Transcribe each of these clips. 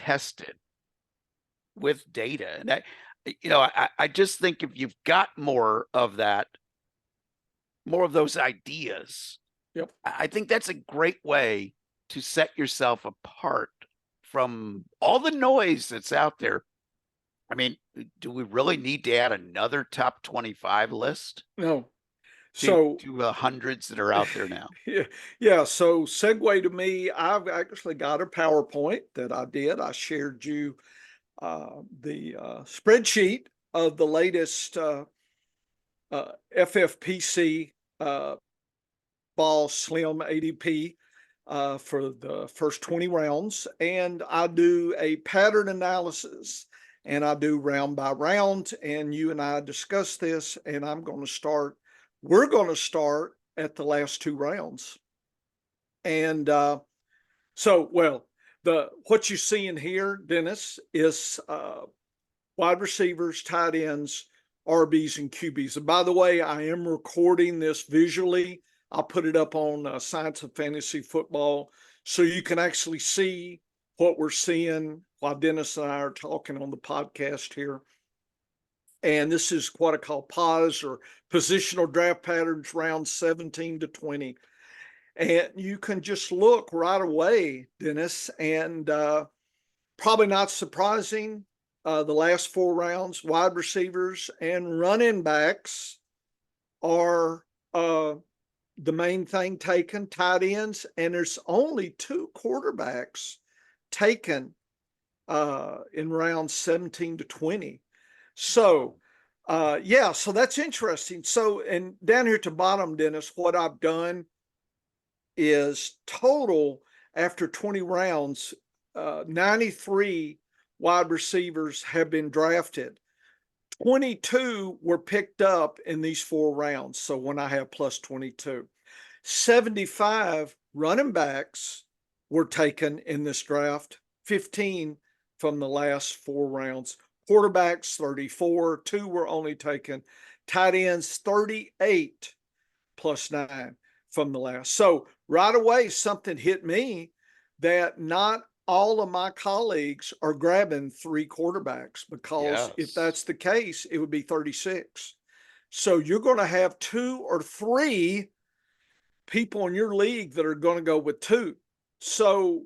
tested with data. And I just think if you've got more of that, more of those ideas, Yep. I think that's a great way to set yourself apart from all the noise that's out there. I mean, do we really need to add another top 25 list No. to So hundreds that are out there now? yeah. So segue to me. I've actually got a PowerPoint that I did. I shared you the spreadsheet of the latest FFPC ball slim ADP for the first 20 rounds. And I do a pattern analysis and I do round by round. And you and I discuss this, and we're going to start at the last two rounds. And what you see in here, Dennis, is wide receivers, tight ends, RBs, and QBs. And by the way, I am recording this visually. I'll put it up on Science of Fantasy Football so you can actually see what we're seeing while Dennis and I are talking on the podcast here. And this is what I call POS, or positional draft patterns, rounds 17 to 20. And you can just look right away, Dennis, and probably not surprising, the last four rounds, wide receivers and running backs are the main thing taken, tight ends, and there's only two quarterbacks taken in rounds 17 to 20. So, so that's interesting. So, and down here at the bottom, Dennis, what I've done is total after 20 rounds, 93 wide receivers have been drafted. 22 were picked up in these four rounds. So when I have plus 22, 75 running backs were taken in this draft, 15 from the last four rounds. Quarterbacks, 34, two were only taken. Tight ends, 38 plus 9 from the last. So right away, something hit me that not all of my colleagues are grabbing three quarterbacks, because if that's the case, it would be 36. So you're going to have two or three people in your league that are going to go with two. So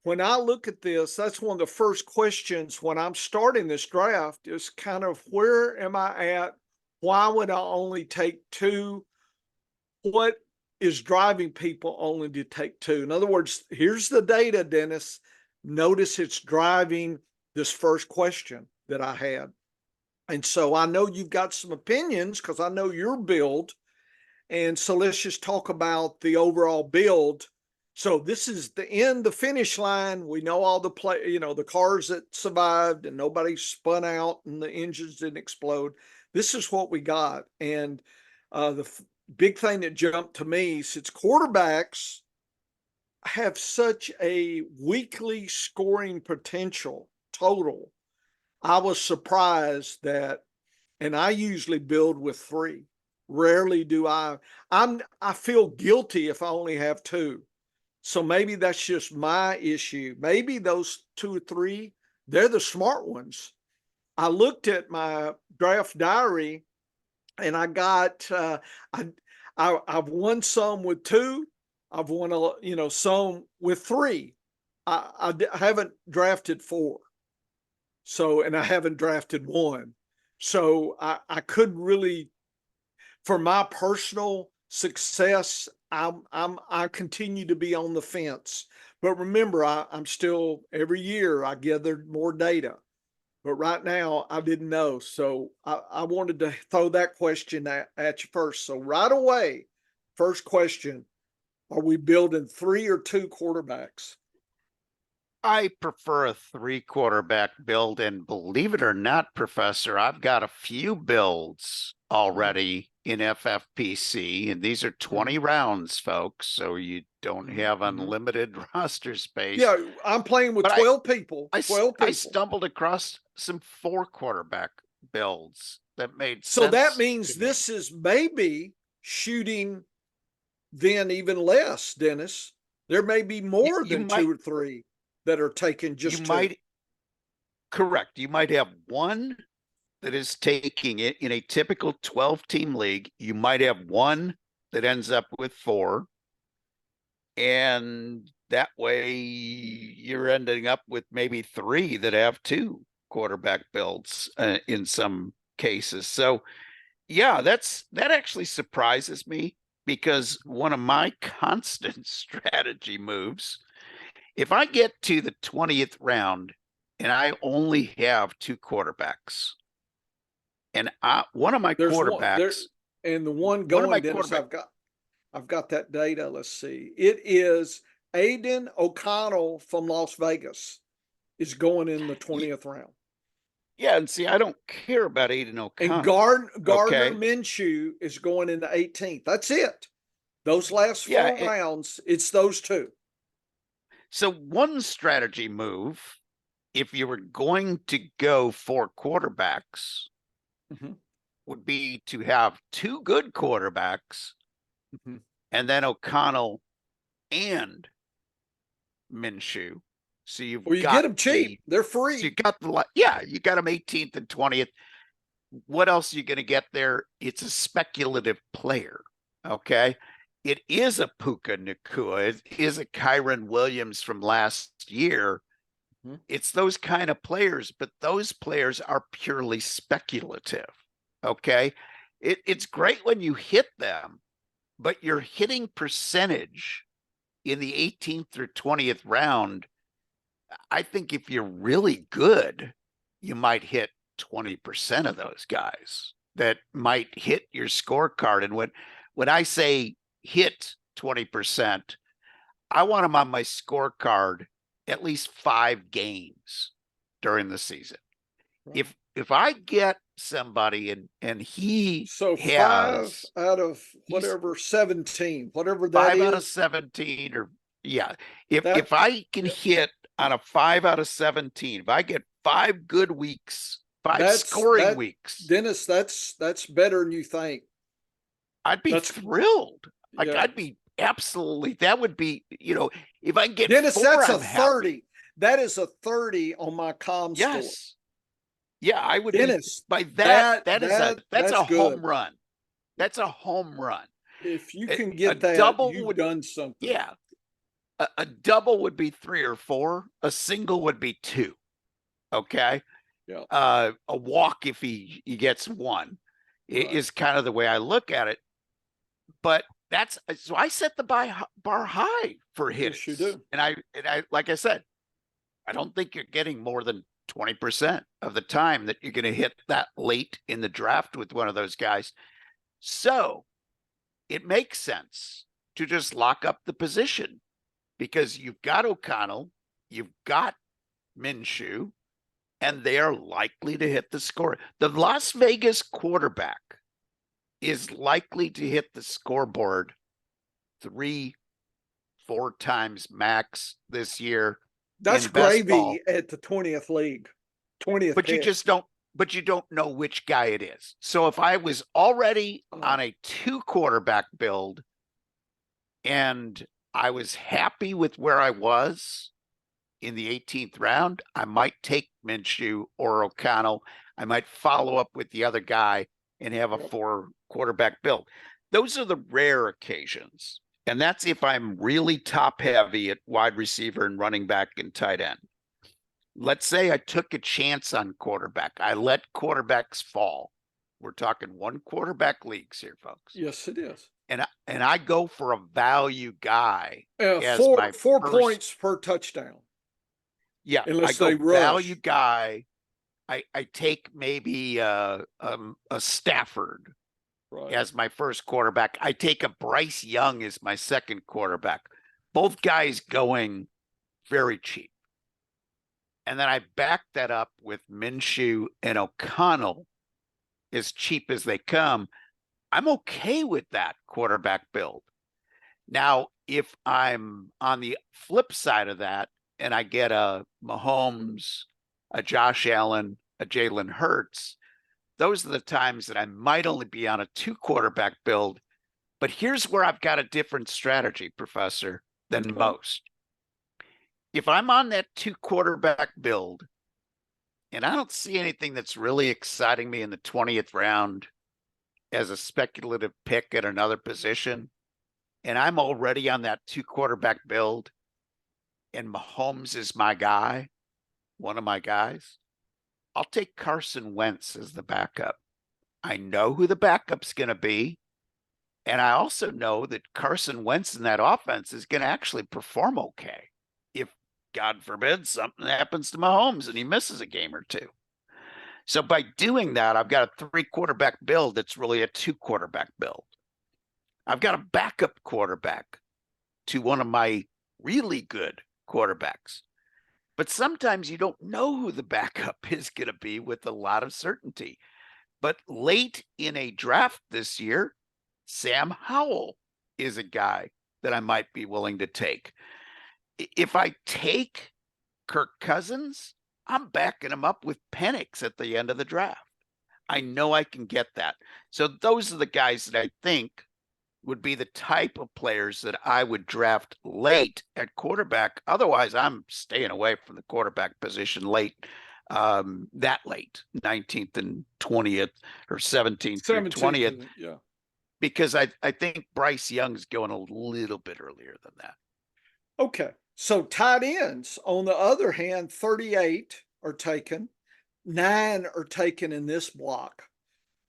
when I look at this, that's one of the first questions when I'm starting this draft is kind of, where am I at? Why would I only take two? What is driving people only to take two? In other words, here's the data, Dennis. Notice it's driving this first question that I had. And so I know you've got some opinions because I know your build. And so let's just talk about the overall build. So this is the end, the finish line. We know all the the cars that survived and nobody spun out and the engines didn't explode. This is what we got. And the big thing that jumped to me, since quarterbacks have such a weekly scoring potential total, I was surprised that, and I usually build with three. Rarely do I feel guilty if I only have two. So maybe that's just my issue. Maybe those two or three, they're the smart ones. I looked at my draft diary and I got, I've won some with two. I've won some with three. I haven't drafted four. So, and I haven't drafted one. So I couldn't really, for my personal success, I continue to be on the fence. But remember, I'm still, every year I gathered more data. But right now I didn't know. So I wanted to throw that question at you first. So right away, first question, are we building three or two quarterbacks? I prefer a three quarterback build. And believe it or not, Professor, I've got a few builds already in FFPC, and these are 20 rounds, folks. So you don't have unlimited roster space. Yeah, I'm playing with 12 people. 12 people. I stumbled across some four quarterback builds that made sense. So that means this is maybe shooting then even less, Dennis. There may be more than two or three. that are taking just You two. might, correct. You might have one that is taking it in a typical 12-team league. You might have one that ends up with 4. And that way you're ending up with maybe 3 that have 2 quarterback builds in some cases. So yeah, that actually surprises me, because one of my constant strategy moves, if I get to the 20th round and I only have 2 quarterbacks, and one of my There's one there, quarterbacks, and the one one of my going, Dennis, quarterback, I've got that data. Let's see. It is Aiden O'Connell from Las Vegas is going in the 20th round. yeah, and see, I don't care about Aiden And O'Connell. Gardner Okay. Minshew is going in the 18th. That's it. Those last 4 Yeah. rounds, it's those 2. So one strategy move, if you were going to go for quarterbacks, Mhm. would be to have 2 good quarterbacks, Mhm. and then O'Connell and Minshew. So you've Well, you got get them cheap. They're free. So you got yeah, you got them 18th and 20th. What else are you going to get there? It's a speculative player. Okay. It is a Puka Nakua. It is a Kyron Williams from last year. Mhm. It's those kind of players, but those players are purely speculative. Okay. It's great when you hit them, but your hitting percentage in the 18th through 20th round, I think if you're really good, you might hit 20% of those guys that might hit your scorecard. And when I say hit 20%, I want them on my scorecard at least 5 games during the season. If I get somebody and he So 5 has out of he's whatever 17, whatever that 5 out of is, 17, or yeah, if that I can hit on a 5 out of 17, if I get 5 good weeks, 5 that's scoring that weeks, Dennis, that's better than you think. I'd be That's thrilled. Like, yeah. I'd be absolutely, that would be, if I can get Dennis, 4, that's a I'm happy. 30. That is a 30 on my com score. Yes. Yeah, I would be Dennis, by that's that's a home good. run. That's a home run. If you A, can a get that, double you've would, done something. yeah, a double would be 3 or 4. A single would be 2. Okay. Yeah. A walk, if he gets 1, Right. is kind of the way I look at it. But that's, so I set the bar high for hitters. Yes, you do. And I, like I said, I don't think you're getting more than 20% of the time that you're going to hit that late in the draft with one of those guys. So it makes sense to just lock up the position, because you've got O'Connell, you've got Minshew, and they are likely to hit the score. The Las Vegas quarterback is likely to hit the scoreboard 3-4 times max this year. That's gravy at the 20th league, 20th But pick. you don't know which guy it is. So if I was already on a 2 quarterback build and I was happy with where I was in the 18th round, I might take Minshew or O'Connell. I might follow up with the other guy and have a 4 quarterback build. Those are the rare occasions. And that's if I'm really top heavy at wide receiver and running back and tight end. Let's say I took a chance on quarterback. I let quarterbacks fall. We're talking 1 quarterback leagues here, folks. Yes, it is. And I go for a value guy as 4 points per touchdown. Yeah, unless I they go rush. value guy. I take maybe a Stafford as my first quarterback. I take a Bryce Young as my second quarterback. Both guys going very cheap. And then I back that up with Minshew and O'Connell as cheap as they come. I'm okay with that quarterback build. Now, if I'm on the flip side of that and I get a Mahomes, a Josh Allen, a Jalen Hurts, those are the times that I might only be on a 2 quarterback build. But here's where I've got a different strategy, Professor, than most. if I'm on that 2 quarterback build and I don't see anything that's really exciting me in the 20th round as a speculative pick at another position, and I'm already on that 2 quarterback build, and Mahomes is my guy, one of my guys, I'll take Carson Wentz as the backup. I know who the backup's going to be. And I also know that Carson Wentz in that offense is going to actually perform okay. If, God forbid, something happens to Mahomes and he misses a game or two. So by doing that, I've got a 3 quarterback build that's really a 2 quarterback build. I've got a backup quarterback to one of my really good quarterbacks. But sometimes you don't know who the backup is going to be with a lot of certainty. But late in a draft this year, Sam Howell is a guy that I might be willing to take. If I take Kirk Cousins, I'm backing him up with Penix at the end of the draft. I know I can get that. So those are the guys that I think would be the type of players that I would draft late at quarterback. Otherwise, I'm staying away from the quarterback position late, that late, 19th and 20th or 17th through 20th. Yeah. Because I think Bryce Young's going a little bit earlier than that. Okay. So tight ends, on the other hand, 38 are taken, 9 are taken in this block.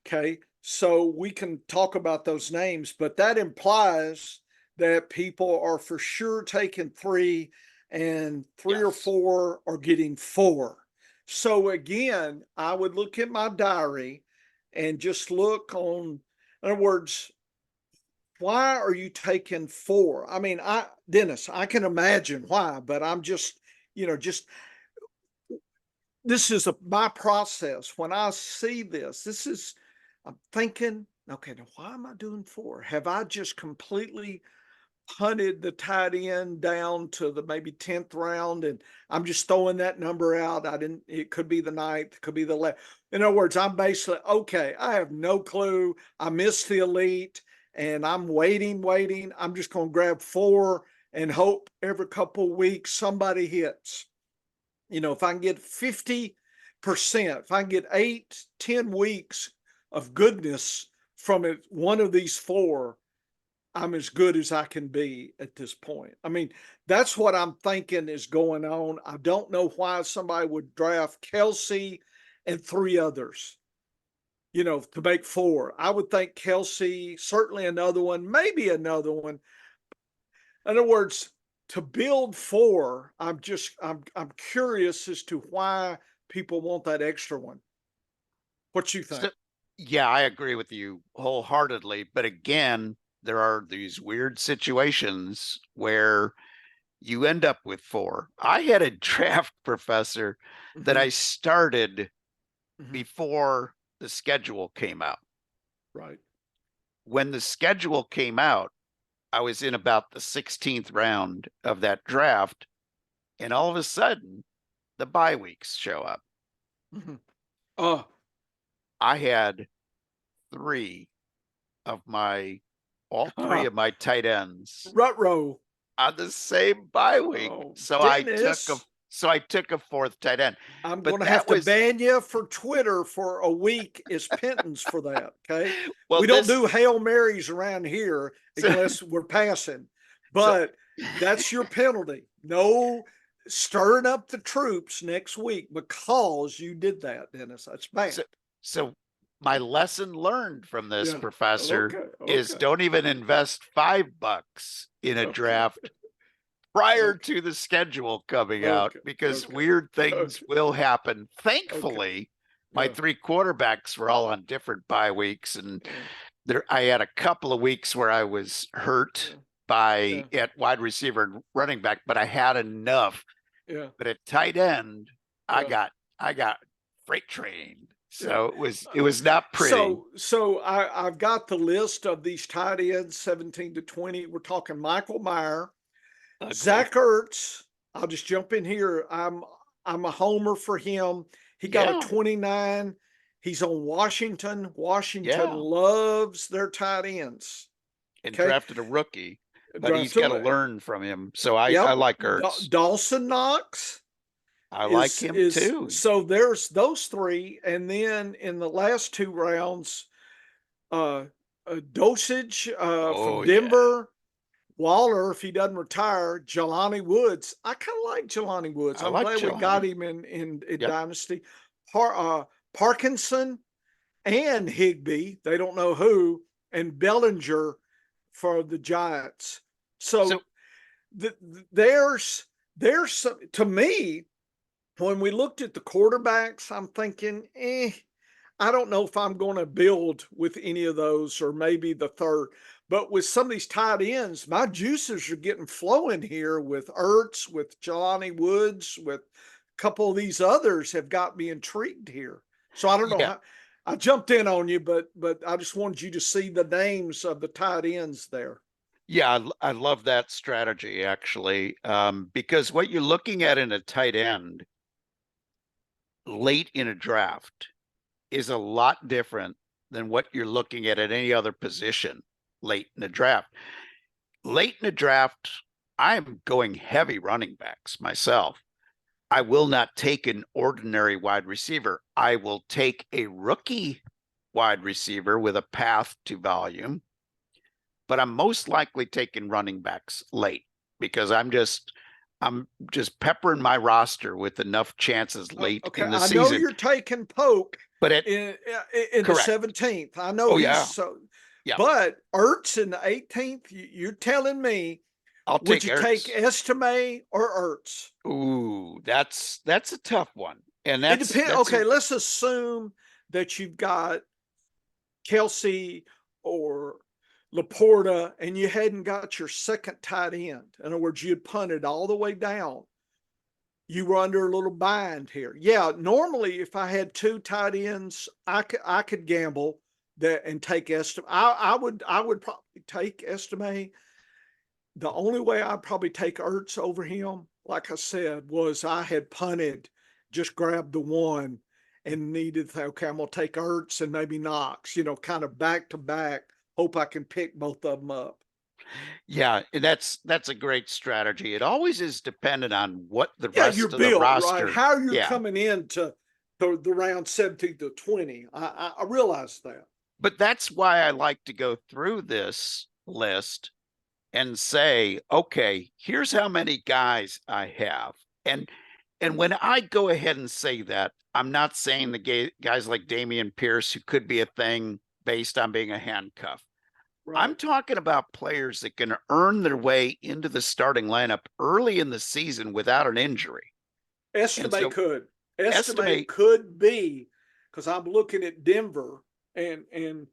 Okay. So we can talk about those names, but that implies that people are for sure taking 3 and 3 or 4 are getting 4. So again, I would look at my diary and just look on, in other words, why are you taking 4? I mean, Dennis, I can imagine why, but I'm just, this is my process. When I see this, I'm thinking, okay, now why am I doing 4? Have I just completely punted the tight end down to the maybe 10th round and I'm just throwing that number out? It could be the 9th, it could be the 11th. In other words, I'm basically, okay, I have no clue. I missed the elite and I'm waiting. I'm just going to grab 4 and hope every couple of weeks somebody hits. If I can get 50%, if I can get 8, 10 weeks of goodness from it, one of these 4, I'm as good as I can be at this point. I mean, that's what I'm thinking is going on. I don't know why somebody would draft Kelsey and 3 others, to make 4. I would think Kelsey, certainly another one, maybe another one. In other words, to build 4, I'm curious as to why people want that extra one. What you think? So, yeah, I agree with you wholeheartedly. But again, there are these weird situations where you end up with 4. I had a draft professor that I started before the schedule came out. Right. When the schedule came out, I was in about the 16th round of that draft, and all of a sudden, the bye weeks show up. I had all 3 of my tight ends Rut-row on the same bye week. So I took a 4th tight end. I'm going to have to ban you for Twitter for a week as penance for that. Okay. Well, we don't do Hail Marys around here unless we're passing, but that's your penalty. No stirring up the troops next week because you did that, Dennis. That's bad. So my lesson learned from this professor is don't even invest $5 in a draft prior to the schedule coming out, because weird things will happen. Thankfully, my 3 quarterbacks were all on different bye weeks, and I had a couple of weeks where I was hurt at wide receiver and running back, but I had enough. But at tight end, I got freight trained. So it was not pretty. So I've got the list of these tight ends, 17 to 20. We're talking Michael Mayer, Zach Ertz. I'll just jump in here. I'm a homer for him. He got a 29. He's on Washington. Washington loves their tight ends. And drafted a rookie. but he's draft got to him. learn from him. So I Yep. like Ertz. Dawson Knox I like him is too. so there's those three. And then in the last two rounds, Dosage from Oh yeah, Denver, Waller, if he doesn't retire, Jelani Woods. I kind of like Jelani Woods. I I'm like glad we got Jelani. him in Yep. Dynasty. Parkinson and Higbee, they don't know who, and Bellinger for the Giants. So So there's some, to me, when we looked at the quarterbacks, I'm thinking, I don't know if I'm going to build with any of those or maybe the third. But with some of these tight ends, my juices are getting flowing here with Ertz, with Jelani Woods, with a couple of these others have got me intrigued here. So I don't know yeah, how I jumped in on you, but I just wanted you to see the names of the tight ends there. yeah, I love that strategy actually, because what you're looking at in a tight end late in a draft is a lot different than what you're looking at any other position late in the draft. Late in the draft, I'm going heavy running backs myself. I will not take an ordinary wide receiver. I will take a rookie wide receiver with a path to volume, but I'm most likely taking running backs late because I'm just peppering my roster with enough chances late Okay, in the I know season. you're taking Polk But it in the correct. 17th. I know Oh he's yeah. so, Yeah. but Ertz in the 18th. You're telling me, I'll would take you take Ertz. Estime or Ertz? Ooh, that's a tough one. And It that's depends. that's Okay, let's assume that you've got Kelsey or Laporta, and you hadn't got your second tight end. In other words, you had punted all the way down. You were under a little bind here. Yeah, normally if I had two tight ends, I could gamble that and take Estime. I would probably take Estime. The only way I'd probably take Ertz over him, like I said, was I had punted, just grabbed the one and needed to, okay, I'm gonna take Ertz and maybe Knox, kind of back to back. Hope I can pick both of them up. yeah, and that's a great strategy. It always is dependent on what the Yeah, you're rest of the built, right? roster. How you're Yeah. coming into the round 17 to 20. I realize that. But that's why I like to go through this list and say, okay, here's how many guys I have. And when I go ahead and say that, I'm not saying the guys like Damian Pierce, who could be a thing based on being a handcuff. I'm Right. talking about players that can earn their way into the starting lineup early in the season without an injury. And Estimate so could. Estimate estimate, could be, because I'm looking at Denver and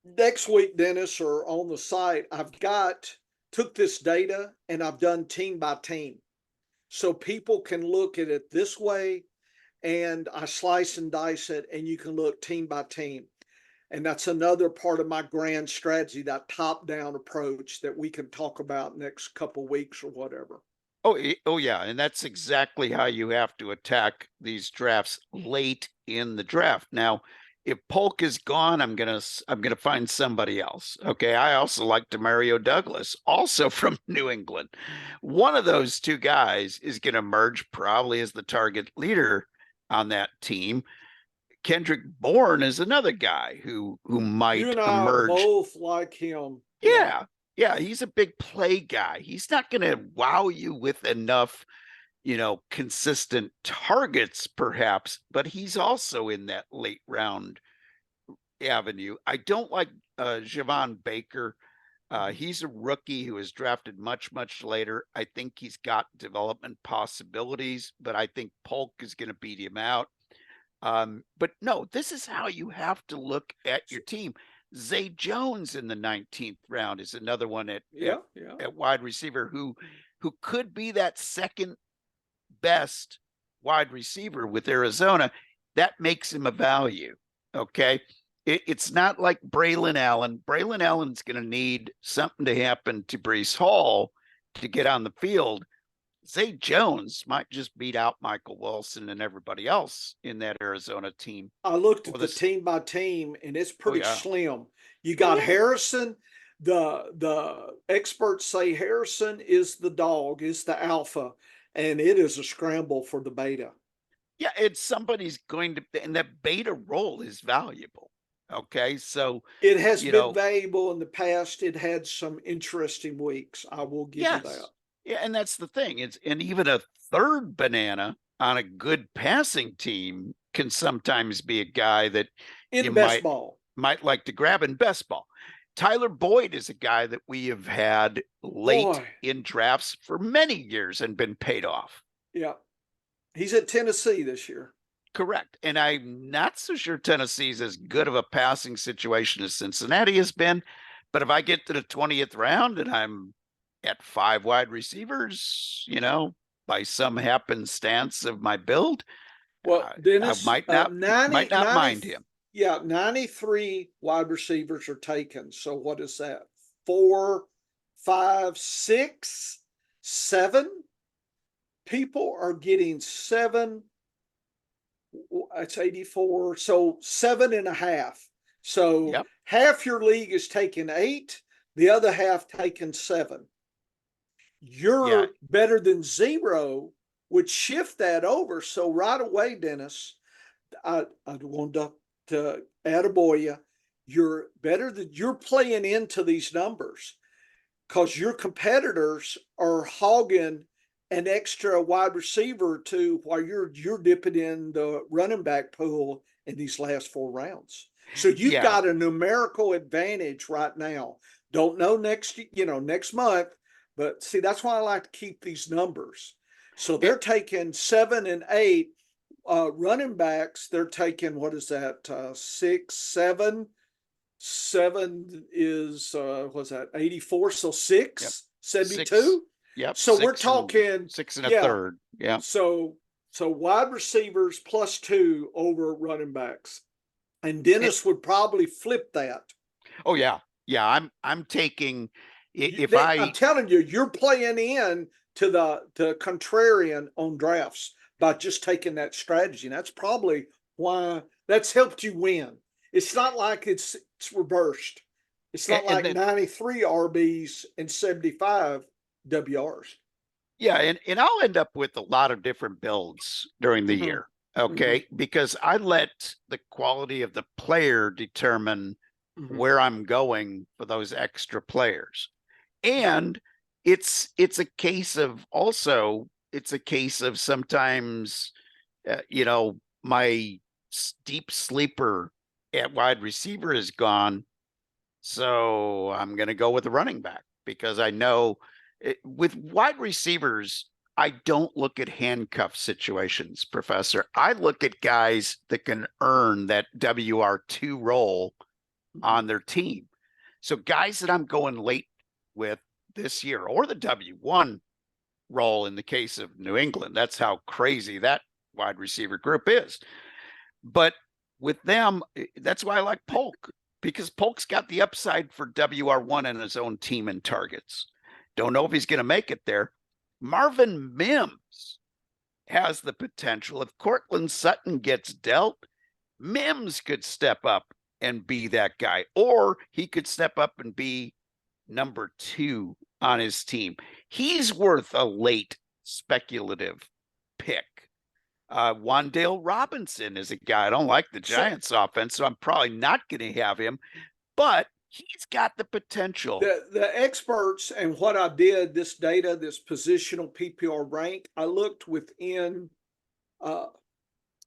next week, Dennis, or on the site, took this data and I've done team by team. So people can look at it this way, and I slice and dice it, and you can look team by team. And that's another part of my grand strategy, that top down approach that we can talk about next couple weeks or whatever. oh yeah, and that's exactly how you have to attack these drafts late in the draft. Now, if Polk is gone, I'm gonna find somebody else. Okay, I also like Demario Douglas, also from New England. One of those two guys is going to emerge probably as the target leader on that team. Kendrick Bourne is another guy who You might and I emerge. both like him. Yeah. Yeah, yeah, he's a big play guy. He's not going to wow you with enough, consistent targets, perhaps, but he's also in that late round avenue. I don't like Javon Baker. He's a rookie who was drafted much, much later. I think he's got development possibilities, but I think Polk is going to beat him out. But no, this is how you have to look at your team. Zay Jones in the 19th round is another one Yeah. Yeah. at wide receiver who could be that second best wide receiver with Arizona. That makes him a value. Okay. It's not like Braylon Allen. Braylon Allen's going to need something to happen to Brees Hall to get on the field. Zay Jones might just beat out Michael Wilson and everybody else in that Arizona team. I looked at Well, the this, team by team, and it's oh pretty yeah, slim. You oh got yeah, Harrison. The experts say Harrison is the dog, is the alpha, and it is a scramble for the beta. Yeah, it's somebody's going to, and that beta role is valuable. Okay, so It has you been know, valuable in the past. It had some interesting weeks. I will give you that. yes, yeah, and that's the thing. It's and even a third banana on a good passing team can sometimes be a guy that you In best ball. might like to grab in best ball. Tyler Boyd is a guy that we have had late Boy, in drafts for many years and been paid off. yeah. He's at Tennessee this year. Correct. And I'm not so sure Tennessee's as good of a passing situation as Cincinnati has been. But if I get to the 20th round and I'm at 5 wide receivers, by some happenstance of my build, Well, I Dennis, might not mind him. yeah, 93 wide receivers are taken. So what is that? 4, 5, 6, 7 people are getting 7. It's 84. So 7.5. So Yep. half your league is taking 8, the other half taking 7. You're Yeah. better than 0 would shift that over. So right away, Dennis, I wanted to attaboy you. You're better than you're playing into these numbers because your competitors are hogging an extra wide receiver to while you're dipping in the running back pool in these last 4 rounds. So you've Yeah. got a numerical advantage right now. Don't know next month, but see that's why I like to keep these numbers. So they're taking 7 and 8 running backs. They're taking what is that? 6, 7. 7 is what's that? 84. So 6, Yep. 72. Yep. So we're talking 6 and a yeah. third. Yeah. So wide receivers +2 over running backs. And It, Dennis would probably flip that. oh yeah. Yeah. I'm taking if I'm telling you, you're playing in to the contrarian on drafts by just taking that strategy. And that's probably why that's helped you win. It's not like it's reversed. It's not like then 93 RBs and 75 WRs. yeah, and I'll end up with a lot of different builds during the Mm-hmm. year. Okay, because I let the quality of the player determine Mm-hmm. where I'm going for those extra players. And it's a case of sometimes my deep sleeper at wide receiver is gone, so I'm going to go with the running back because I know with wide receivers, I don't look at handcuff situations, Professor. I look at guys that can earn that WR2 role on their team. So guys that I'm going late with this year or the W1 role in the case of New England. That's how crazy that wide receiver group is. But with them, that's why I like Polk because Polk's got the upside for WR1 and his own team and targets. Don't know if he's going to make it there. Marvin Mims has the potential. If Cortland Sutton gets dealt, Mims could step up and be that guy, or he could step up and be number 2 on his team. He's worth a late speculative pick. Wan'Dale Robinson is a guy. I don't like the Giants offense, so I'm probably not going to have him, but he's got the potential. The experts and what I did, this data, this positional PPR rank, I looked within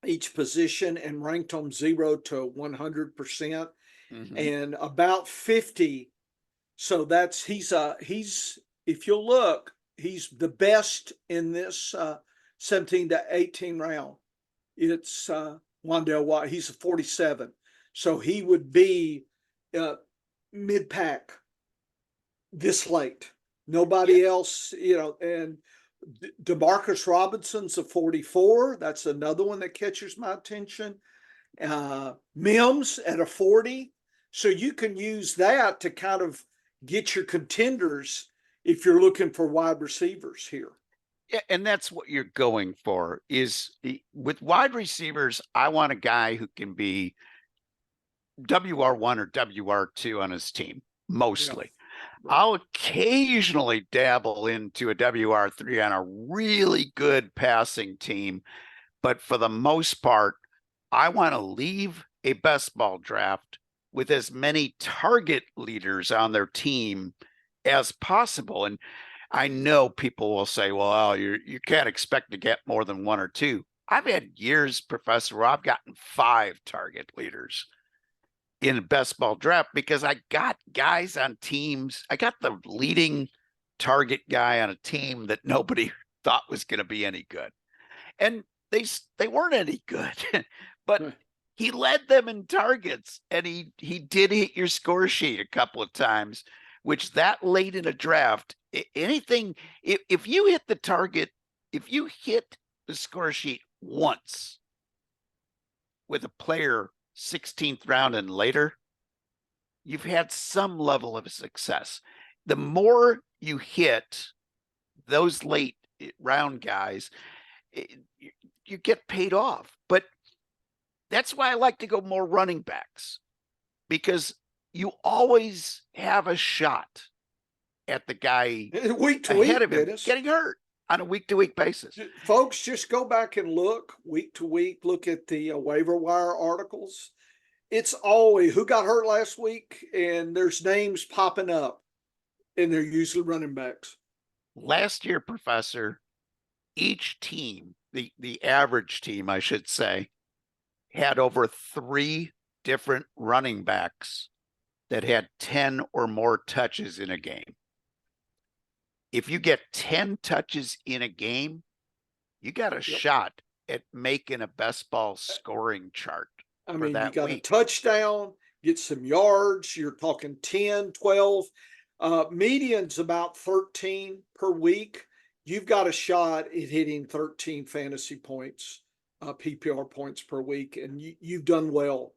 each position and ranked them 0 to 100%, and about 50. So that's he's if you'll look, he's the best in this 17 to 18 round. It's Wan'Dale White. He's a 47, so he would be mid pack this late. Nobody else, and DeMarcus Robinson's a 44. That's another one that catches my attention. Mims at a 40. So you can use that to kind of get your contenders if you're looking for wide receivers here. Yeah, and that's what you're going for is with wide receivers. I want a guy who can be WR1 or WR2 on his team mostly. I'll occasionally dabble into a WR3 on a really good passing team, but for the most part, I want to leave a best ball draft with as many target leaders on their team as possible. And I know people will say, well, you can't expect to get more than one or two. I've had years, Professor, where I've gotten 5 target leaders in a best ball draft because I got guys on teams. I got the leading target guy on a team that nobody thought was going to be any good. And they weren't any good, but he led them in targets, and he did hit your score sheet a couple of times, which that late in a draft, anything, if you hit the target, if you hit the score sheet once with a player 16th round and later, you've had some level of success. The more you hit those late round guys, you get paid off. But that's why I like to go more running backs, because you always have a shot at the guy week to ahead week, of him Dennis. getting hurt on a week-to-week basis. Folks, just go back and look week to week. Look at the waiver wire articles. It's always who got hurt last week, and there's names popping up, and they're usually running backs. Last year, Professor, each team, the average team, I should say, had over 3 different running backs that had 10 or more touches in a game. If you get 10 touches in a game, you got a shot at making a best ball scoring chart. I mean, you got week. a touchdown, get some yards. You're talking 10, 12. Median's about 13 per week. You've got a shot at hitting 13 fantasy points, PPR points per week, and you've done well.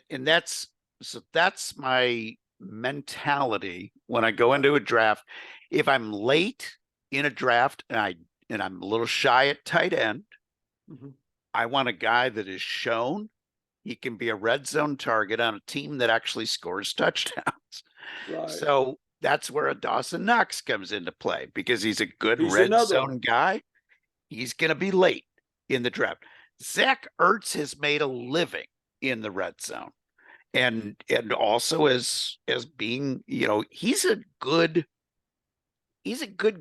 And that's my mentality when I go into a draft. If I'm late in a draft and I'm a little shy at tight end, I want a guy that is shown he can be a red zone target on a team that actually scores touchdowns. Right. So that's where a Dawson Knox comes into play, because he's a good He's red zone one. guy. He's going to be late in the draft. Zach Ertz has made a living in the red zone. And also as being, he's a good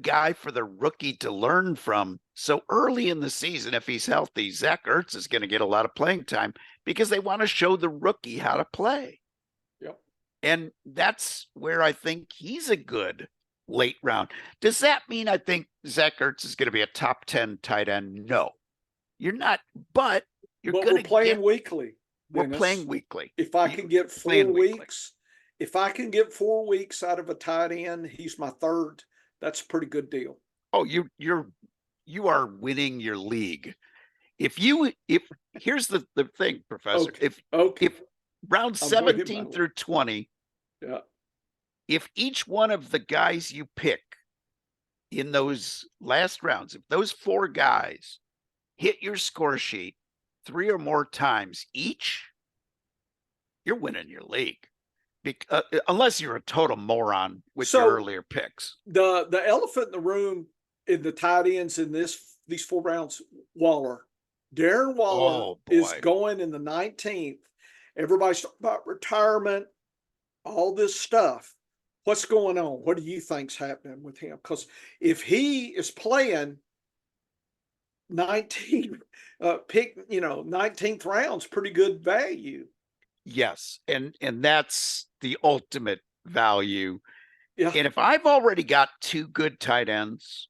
guy for the rookie to learn from. So early in the season, if he's healthy, Zach Ertz is going to get a lot of playing time because they want to show the rookie how to play. Yep. And that's where I think he's a good late round. Does that mean I think Zach Ertz is going to be a top 10 tight end? No, you're not, but we're playing weekly. We're playing weekly. If I can get 4 weeks, if I can get 4 weeks out of a tight end, he's my third. That's a pretty good deal. Oh, you are winning your league. If here's the thing, Professor. If round 17 through 20, if each one of the guys you pick in those last rounds, if those 4 guys hit your score sheet 3 or more times each, you're winning your league. Unless you're a total moron with your earlier picks. The elephant in the room in the tight ends in these 4 rounds, Waller. Darren Waller is going in the 19th. Everybody's talking about retirement, all this stuff. What's going on? What do you think's happening with him? Because if he is playing 19th round's pretty good value. Yes, and that's the ultimate value. Yeah. And if I've already got 2 good tight ends,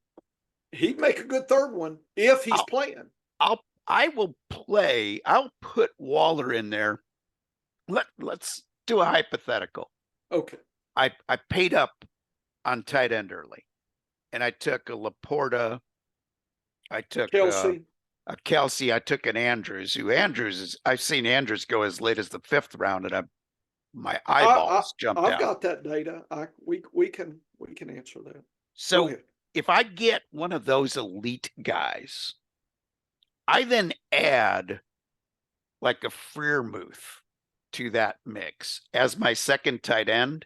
he'd make a good third one if he's playing. I'll put Waller in there. Let's do a hypothetical. Okay. I paid up on tight end early, and I took a Laporta. I took Kelsey. Kelsey. I took an Andrews. I've seen Andrews go as late as the 5th round, and my eyeballs jumped out. I've got that data. We can answer that. So if I get one of those elite guys, I then add like a Freiermuth to that mix as my second tight end,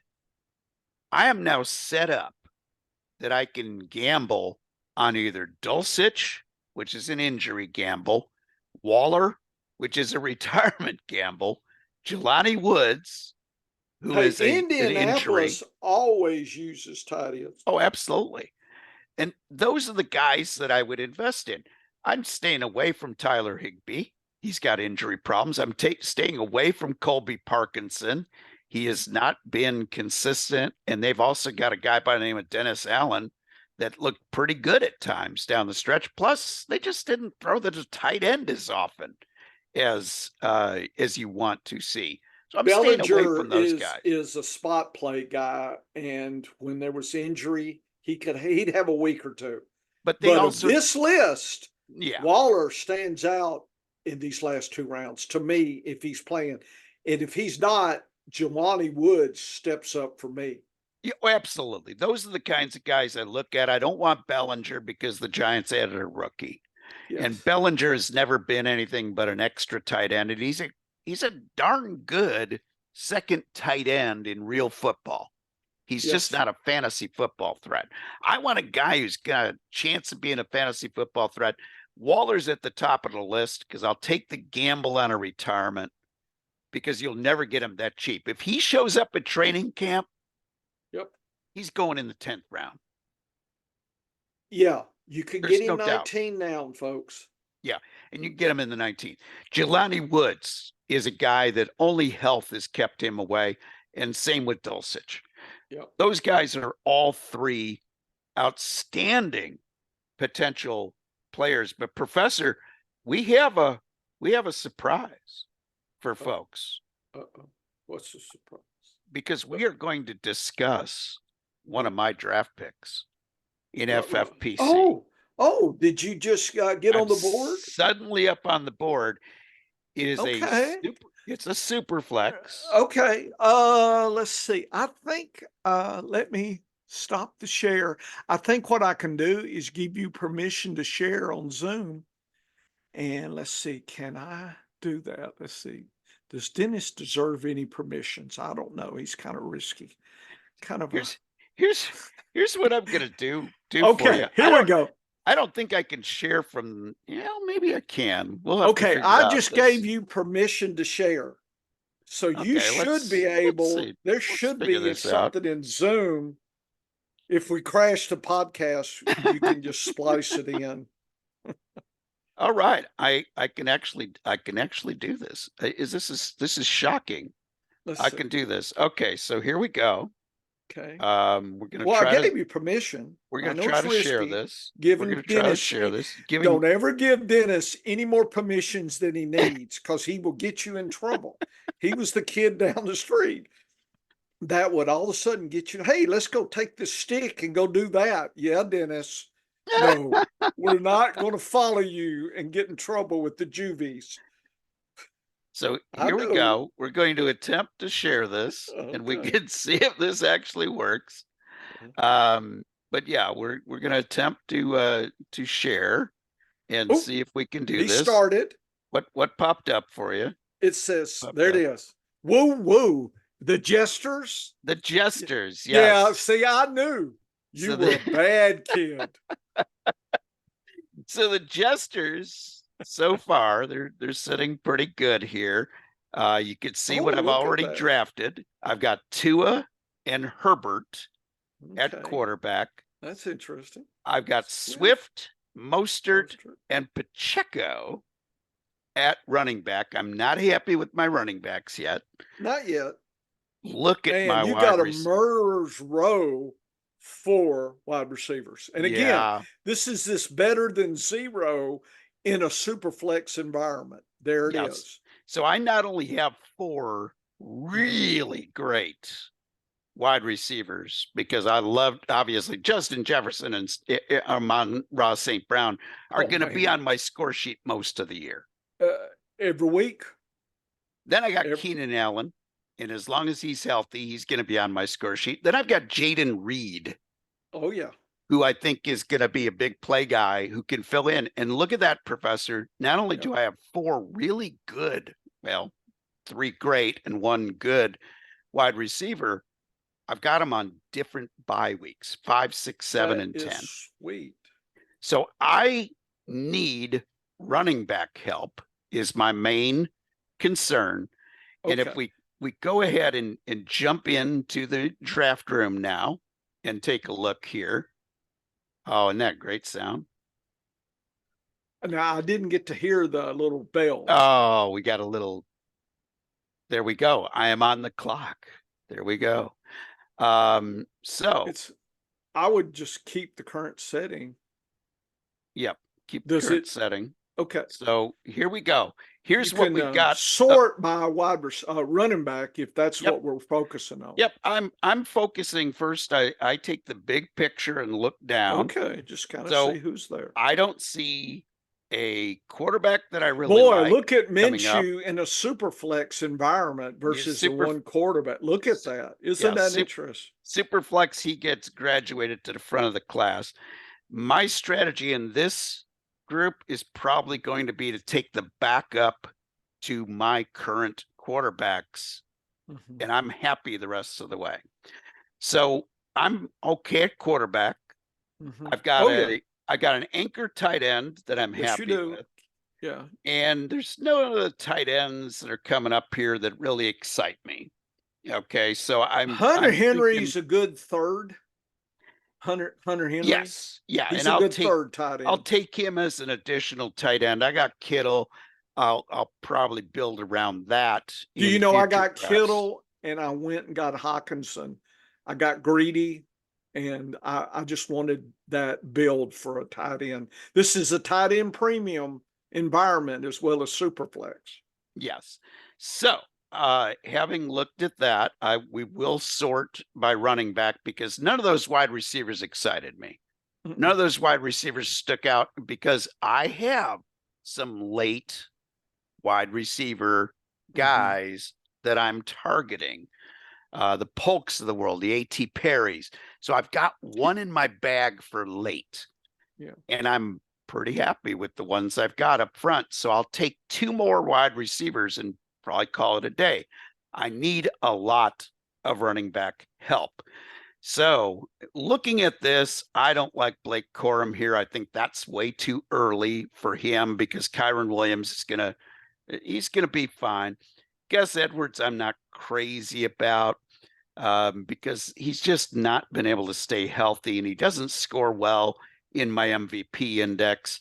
I am now set up that I can gamble on either Dulcich, which is an injury gamble, Waller, which is a retirement gamble, Jelani Woods, who Hey, is an injury. Indianapolis always uses tight ends. Oh, absolutely. And those are the guys that I would invest in. I'm staying away from Tyler Higbee. He's got injury problems. I'm staying away from Colby Parkinson. He has not been consistent. And they've also got a guy by the name of Dennis Allen that looked pretty good at times down the stretch. Plus, they just didn't throw the tight end as often as you want to see. So I'm staying away Bellinger from those guys. is a spot play guy, and when there was injury, he'd have a week or two. But they But also, of this list, yeah, Waller stands out in these last 2 rounds to me if he's playing. And if he's not, Jelani Woods steps up for me. yeah, absolutely. Those are the kinds of guys I look at. I don't want Bellinger because the Giants added a rookie. Yes. And Bellinger has never been anything but an extra tight end. And he's a darn good second tight end in real football. He's just not a fantasy football threat. I want a guy who's got a chance of being a fantasy football threat. Waller's at the top of the list because I'll take the gamble on a retirement because you'll never get him that cheap. If he shows up at training camp, he's going in the 10th round. Yeah, you can There's get him no doubt. 19 now, folks. Yeah, and you can get him in the 19th. Jelani Woods is a guy that only health has kept him away, and same with Dulcich. Yep. Those guys are all three outstanding potential players. But Professor, we have a surprise for folks. Uh-oh. What's the surprise? Because we are going to discuss one of my draft picks in FFPC. Oh, did you just get on the board? Suddenly up on the board. It is it's a super flex. Okay. Let's see. I think let me stop the share. I think what I can do is give you permission to share on Zoom. And let's see, can I do that? Let's see. Does Dennis deserve any permissions? I don't know. He's kind of risky. Kind of here's what I'm gonna do okay, for you. Here we go. I don't think I can share from maybe I can. We'll have okay, I just gave you permission to share. So you should be able, there should be something in Zoom. If we crash the podcast, you can just splice it in. All right. I can actually do this. This is shocking. I can do this. Okay, so here we go. Okay. We're gonna I gave you permission. We're gonna try to share this. We're gonna try to share this. Don't ever give Dennis any more permissions than he needs, because he will get you in trouble. He was the kid down the street that would all of a sudden get you, hey, let's go take this stick and go do that. Yeah, Dennis. No, we're not going to follow you and get in trouble with the juvies. So here we go. We're going to attempt to share this, and we can see if this actually works. But yeah, we're going to attempt to share and see if we can do this. He started. What popped up for you? It says, there it is. Woo, woo. The Jesters. The Jesters, yes. Yeah, see, I knew you were a bad kid. So the Jesters, so far, they're sitting pretty good here. You can see what I've already drafted. I've got Tua and Herbert at quarterback. That's interesting. I've got Swift, Mostert, and Pacheco at running back. I'm not happy with my running backs yet. Not yet. Look at my wide receivers. You got a murderer's row for wide receivers. And again, this is this better than zero in a super flex environment. There it is. So I not only have 4 really great wide receivers, because I loved, obviously, Justin Jefferson and Amon-Ra St. Brown are going to be on my score sheet most of the year. Every week. Then I got Keenan Allen. And as long as he's healthy, he's going to be on my score sheet. Then I've got Jaden Reed. Oh, yeah. Who I think is going to be a big play guy who can fill in. And look at that, Professor. Not only do I have 4 really good, 3 great and 1 good wide receiver, I've got them on different bye weeks, 5, 6, 7, That and is 10. sweet. So I need running back help is my main concern. And if Okay. we go ahead and jump into the draft room now and take a look here. Oh, isn't that great sound? Now I didn't get to hear the little bell. Oh, we got a little, there we go. I am on the clock. There we go. So It's I would just keep the current setting. yep, keep the Does current it setting. okay. So here we go. You Here's what can we've got. sort by running back if that's Yep. what we're focusing on. Yep. I'm focusing first. I take the big picture and look down. Okay, just kind of see So who's there. I don't see a quarterback that I really Boy, like look at coming up. Minshew in a super flex environment Is versus the super one quarterback. Look at that. Isn't yeah, that interesting? super flex, he gets graduated to the front of the class. My strategy in this group is probably going to be to take the backup to my current quarterbacks, Mhm, and I'm happy the rest of the way. So I'm okay at quarterback. mhm. I've got Oh, yeah. an anchor tight end that I'm Yes, you happy do. with. Yeah. And there's no other tight ends that are coming up here that really excite me. Okay, so Hunter I'm thinking Henry's a good third. Hunter Henry. yes, yeah, He's and a good third tight I'll end. take him as an additional tight end. I got Kittle. I'll probably build around that Do you in know I future got drafts. Kittle and I went and got Hawkinson. I got greedy and I just wanted that build for a tight end. This is a tight end premium environment as well as Superflex. Yes. So, having looked at that, we will sort by running back because none of those wide receivers excited me. None Mm-mm. of those wide receivers stuck out because I have some late wide receiver Mhm. guys that I'm targeting. The Polks of the world, the AT Perrys. So I've got one in my bag for late, Yeah. and I'm pretty happy with the ones I've got up front. So I'll take two more wide receivers and probably call it a day. I need a lot of running back help. So looking at this, I don't like Blake Corum here. I think that's way too early for him because Kyron Williams is he's gonna be fine. Gus Edwards, I'm not crazy about because he's just not been able to stay healthy and he doesn't score well in my MVP index.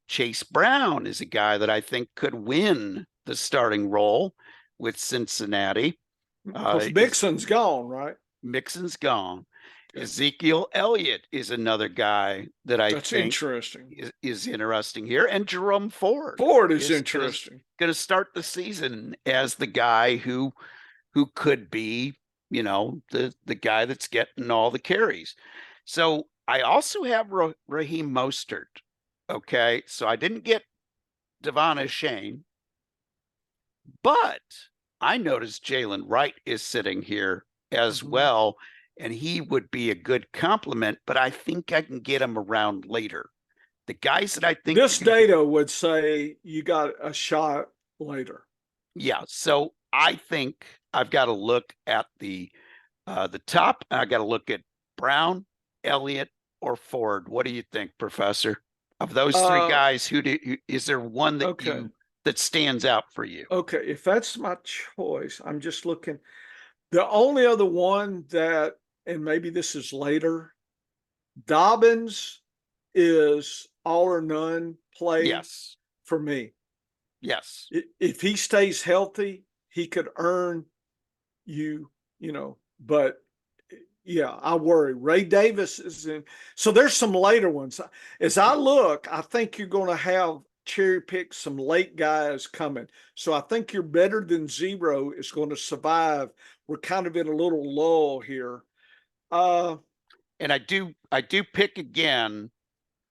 Chase Brown is a guy that I think could win the starting role with Cincinnati. Because Is Mixon's gone, right? Mixon's gone. Okay. Ezekiel Elliott is another guy that I That's think interesting. is interesting here, and Jerome Ford Ford is is interesting. going to start the season as the guy who could be, the guy that's getting all the carries. So I also have Raheem Mostert. Okay, so I didn't get Devon Shane, but I noticed Jalen Wright is sitting here as Mhm. well, and he would be a good complement. But I think I can get him around later. The guys that I think are This going to be data would say you got a shot later. yeah. So I think I've got to look at the top. I got to look at Brown, Elliott, or Ford. What do you think, Professor? Of those three Uh, guys, is there one okay. that stands out for you? Okay. If that's my choice, I'm just looking. The only other one that, and maybe this is later, Dobbins is all or none play Yes, for me. yes, If he stays healthy, he could earn you, but yeah, I worry. Ray Davis is in. So there's some later ones. As I look, I think you're going to have cherry pick some late guys coming. So I think you're better than zero is going to survive. We're kind of in a little lull here. Uh, and I do pick again.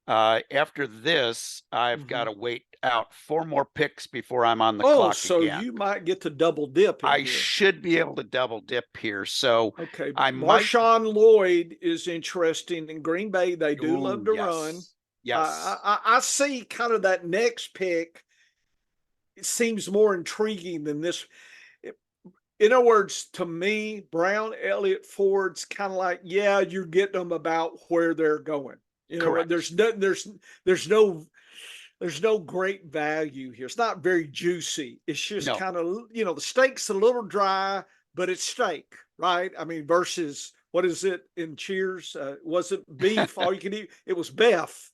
After this, I've got mhm. to wait out four more picks before I'm on the Oh, clock so again. you might get to double dip in I here. should be able to double dip here, so Okay, I might. Marshawn Lloyd is interesting in Green Bay. They do love Ooh, to run. yes, yes. I see kind of that next pick. It seems more intriguing than this. In other words, to me, Brown, Elliott, Ford's kind of like, yeah, you're getting them about where they're going. You know, Correct. there's no there's no great value here. It's not very juicy. It's just No. kind of, the steak's a little dry, but it's steak, right? I mean, versus what is it in Cheers? Wasn't beef all you could eat? It was beef.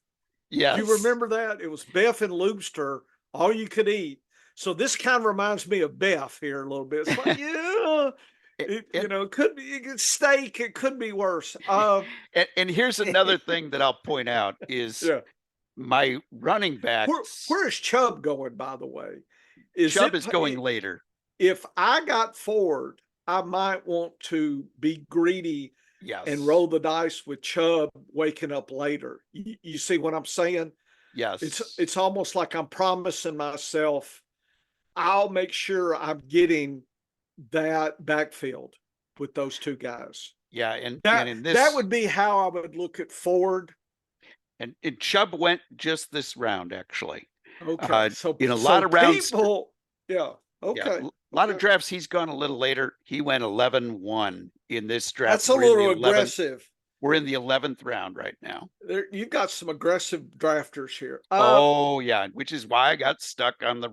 Do you Yes. remember that? It was beef and lobster, all you could eat. So this kind of reminds me of beef here a little bit. It's like, yeah, It, it it, it could be steak. It could be worse. and here's another thing that I'll point out is Yeah. my running backs. Where is Chubb going, by the way? Is Chubb it is going later. if I got Ford, I might want to be greedy and Yes. roll the dice with Chubb waking up later. You see what I'm saying? Yes. It's almost like I'm promising myself I'll make sure I'm getting that backfield with those two guys. Yeah. And That in that this, would be how I would look at Ford. and Chubb went just this round, actually. Okay, so In a lot so of rounds, people, yeah, yeah, okay, a lot of okay. drafts, he's gone a little later. He went 11-1 in this draft. That's a little aggressive. We're in the 11th round right now. There, you've got some aggressive drafters here. Oh yeah, which is why I got stuck on the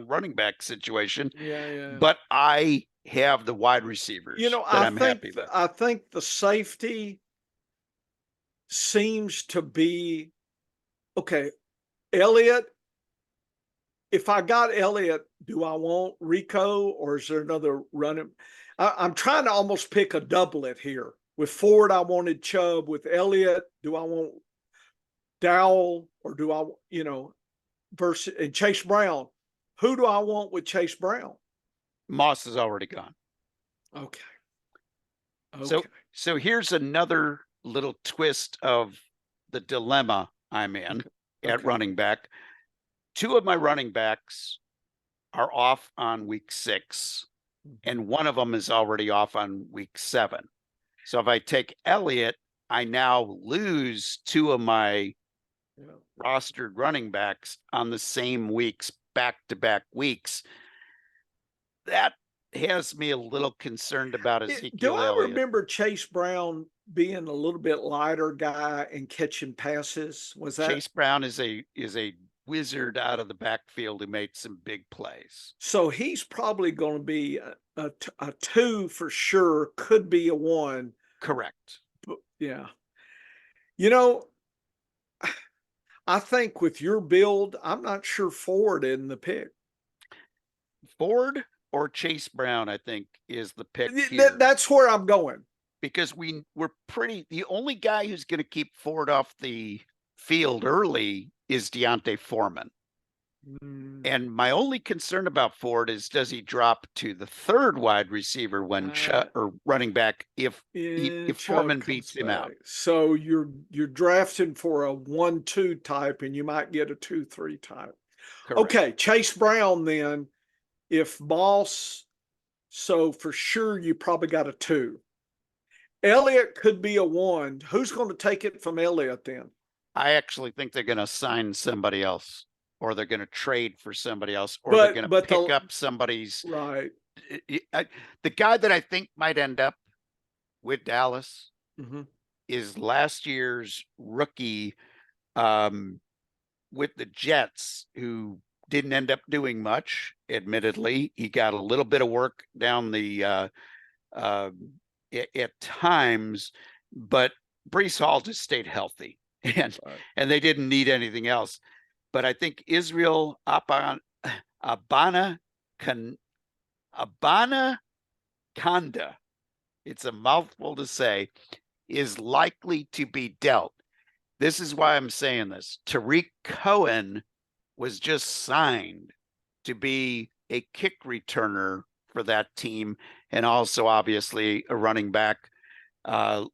running back situation. Yeah, yeah. But I have the wide receivers that I'm happy with. I think the safety seems to be okay. Elliott, if I got Elliott, do I want Rico or is there another running? I'm trying to almost pick a doublet here. With Ford, I wanted Chubb. With Elliott, do I want Dowell or do I, versus and Chase Brown? Who do I want with Chase Brown? Moss is already gone. Okay. So Okay. so here's another little twist of the dilemma I'm in at Okay. running back. Two of my running backs are off on week 6, and one of them is already off on week 7. So if I take Elliott, I now lose two of my Yeah. rostered running backs on the same weeks, back-to-back weeks. That has me a little concerned about Do Ezekiel I Elliott. remember Chase Brown being a little bit lighter guy and catching passes? Was that Chase Brown is a wizard out of the backfield who made some big plays. so? He's probably going to be a 2 for sure. Could be a 1. Correct. But yeah, you know, I think with your build, I'm not sure Ford in the pick. Ford or Chase Brown, I think, is the pick here. That's where I'm going. Because we're pretty, the only guy who's going to keep Ford off the field early is Deontay Foreman. And my only concern about Ford is, does he drop to the third wide receiver when or running back if Foreman beats him out? So you're drafting for a 1-2 type, and you might get a 2-3 type. Correct. Okay, Chase Brown then. If Moss, so for sure you probably got a 2. Elliott could be a 1. Who's going to take it from Elliott then? I actually think they're going to sign somebody else, or they're going to trade for somebody else, or they're going to pick up somebody's. Right. The guy that I think might end up with Dallas is last year's rookie with the Jets, who didn't end up doing much. Admittedly, he got a little bit of work down the at times, but Breece Hall just stayed healthy, and they didn't need anything else. But I think Israel Abana Kanda, it's a mouthful to say, is likely to be dealt. This is why I'm saying this. Tariq Cohen was just signed to be a kick returner for that team, and also obviously a running back,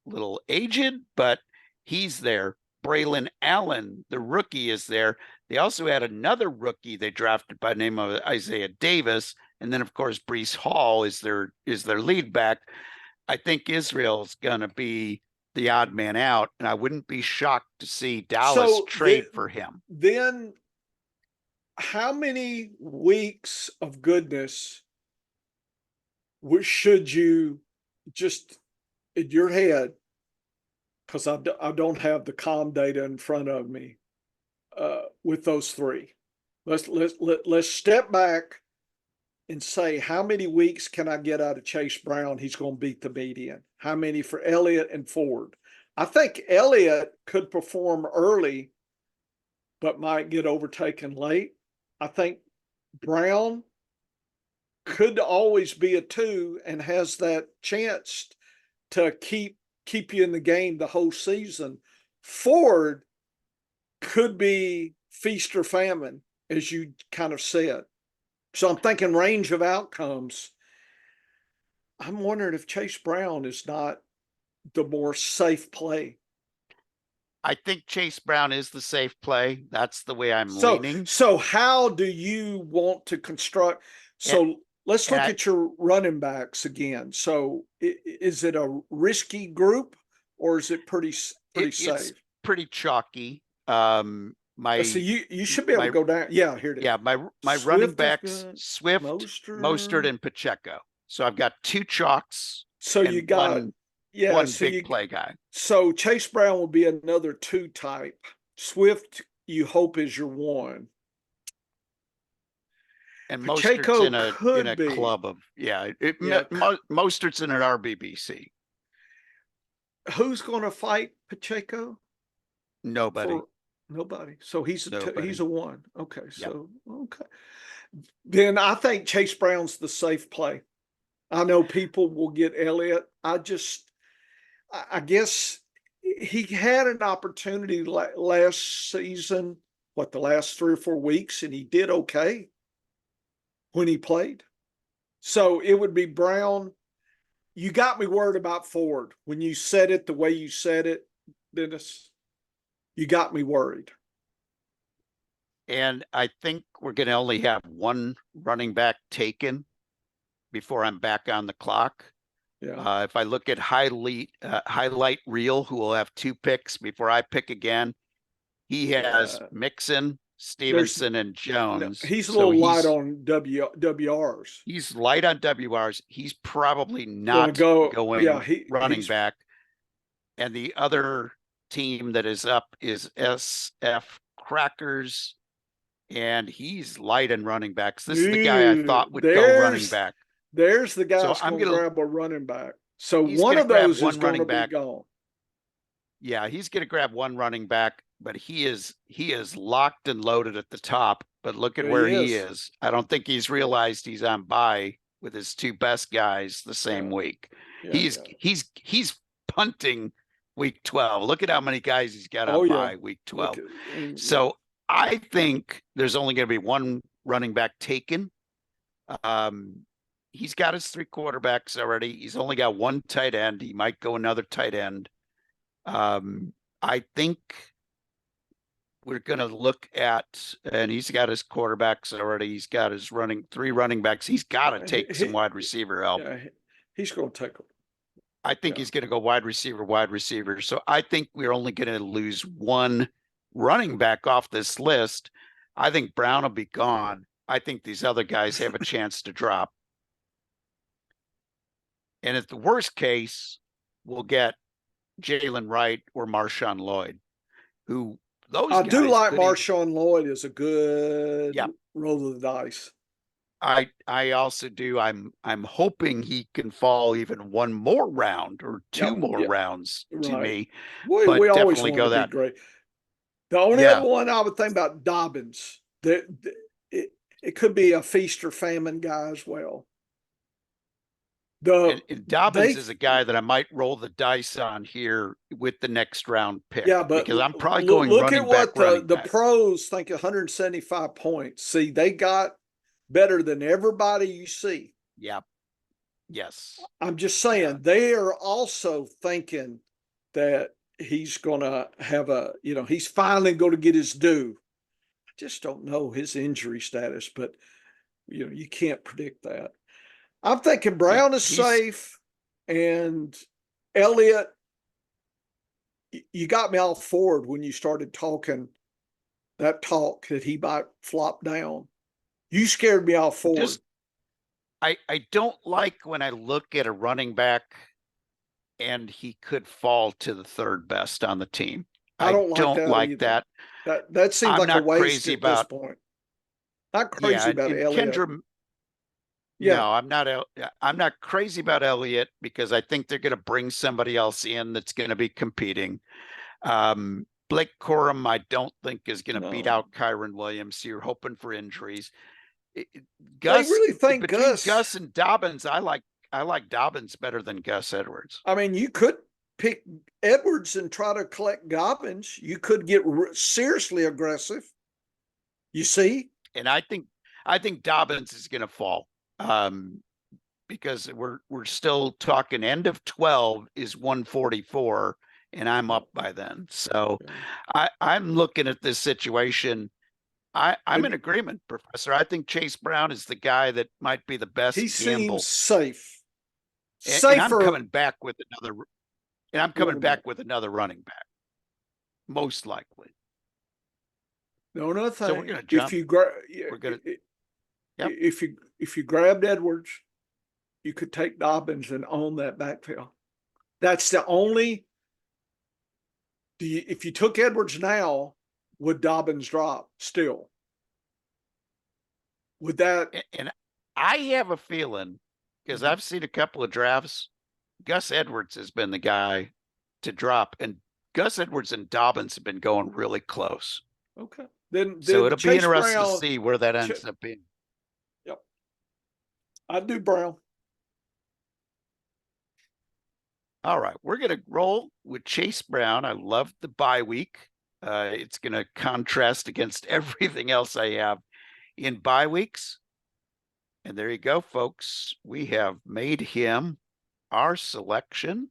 little aged, but he's there. Braylon Allen, the rookie, is there. They also had another rookie they drafted by the name of Isaiah Davis, and then of course Breece Hall is their lead back. I think Israel's gonna be the odd man out, and I wouldn't be shocked to see Dallas trade for him. Then how many weeks of goodness should you just in your head, because I don't have the com data in front of me with those three. Let's step back and say, how many weeks can I get out of Chase Brown? He's going to beat the median. How many for Elliott and Ford? I think Elliott could perform early, but might get overtaken late. I think Brown could always be a 2 and has that chance to keep you in the game the whole season. Ford could be feast or famine, as you kind of said. So I'm thinking range of outcomes. I'm wondering if Chase Brown is not the more safe play. I think Chase Brown is the safe play. That's the way I'm leaning. So how do you want to construct? So let's look at your running backs again. So is it a risky group or is it pretty safe? It's pretty chalky. So you should be able to go down. Yeah, here it is. Yeah, my running backs, Swift, Mostert, and Pacheco. So I've got 2 chalks. So you got one big play guy. So Chase Brown will be another 2 type. Swift, you hope, is your 1. And Mostert's in a club of Mostert's in an RBBC. Who's going to fight Pacheco? Nobody. Nobody. So he's a 1. Okay. So okay. Then I think Chase Brown's the safe play. I know people will get Elliott. I guess he had an opportunity last season, the last 3 or 4 weeks, and he did okay when he played. So it would be Brown. You got me worried about Ford when you said it the way you said it, Dennis. You got me worried. And I think we're going to only have 1 running back taken before I'm back on the clock. Yeah. If I look at highlight reel, who will have 2 picks before I pick again, he has Mixon, Stevenson, and Jones. He's a little light on WRs. He's light on WRs. He's probably not going running back. And the other team that is up is SF Crackers, and he's light in running backs. This is the guy I thought would go running back. There's the guy that's going to grab a running back. So one of those is going to be gone. Yeah, he's going to grab 1 running back, but he is locked and loaded at the top. But look at where he is. I don't think he's realized he's on bye with his 2 best guys the same week. He's punting week 12. Look at how many guys he's got on bye week 12. So I think there's only going to be 1 running back taken. He's got his 3 quarterbacks already. He's only got 1 tight end. He might go another tight end. I think we're going to look at, and he's got his quarterbacks already. He's got his 3 running backs. He's got to take some wide receiver help. Yeah, he's going to take them. I think he's going to go wide receiver. So I think we're only going to lose 1 running back off this list. I think Brown will be gone. I think these other guys have a chance to drop. And at the worst case, we'll get Jalen Wright or Marshawn Lloyd, who I do like Marshawn Lloyd as a good roll of the dice. I also do. I'm hoping he can fall even 1 more round or 2 more rounds to me. We always want to be great. The only other one I would think about, Dobbins. It could be a feast or famine guy as well. Dobbins is a guy that I might roll the dice on here with the next round pick. Yeah, but because I'm probably going running back. Look at what the pros think 175 points. See, they got better than everybody you see. Yep. Yes. I'm just saying they are also thinking that he's going to have he's finally going to get his due. I just don't know his injury status, but you can't predict that. I'm thinking Brown is safe, and Elliott, you got me all forward when you started talking that talk that he might flop down. You scared me all forward. I don't like when I look at a running back and he could fall to the third best on the team. I I don't like don't that like either. that. That seems I'm like a not waste crazy at this about, point. Not yeah, crazy about and Elliott. Kendra, Yeah, no, I'm not crazy about Elliott because I think they're going to bring somebody else in that's going to be competing. Blake Corum, I don't think is going to beat no. out Kyron Williams. You're hoping for injuries. They Gus, really think between Gus. Gus and Dobbins, I like Dobbins better than Gus Edwards. I mean, you could pick Edwards and try to collect Dobbins. You could get seriously aggressive. You see? And I think Dobbins is going to fall. Because we're still talking end of 12 is 144 and I'm up by then. So I'm looking at this situation. I'm in agreement, Professor. I think Chase Brown is the guy that might be the He best seems gamble. safe. And I'm Safer coming back with running back. another running back, most likely. No, another So we're thing. gonna If jump. you grab, We're gonna Yep. if you grabbed Edwards, you could take Dobbins and own that backfield. That's the only. If you took Edwards now, would Dobbins drop still? Would that? and I have a feeling because I've seen a couple of drafts. Gus Edwards has been the guy to drop, and Gus Edwards and Dobbins have been going really close. Okay. Then So it'll be Chase interesting Brown. to see where that ends up being. Yep. I'd do Brown. All right, we're going to roll with Chase Brown. I love the bye week. It's going to contrast against everything else I have in bye weeks. And there you go, folks. We have made him our selection.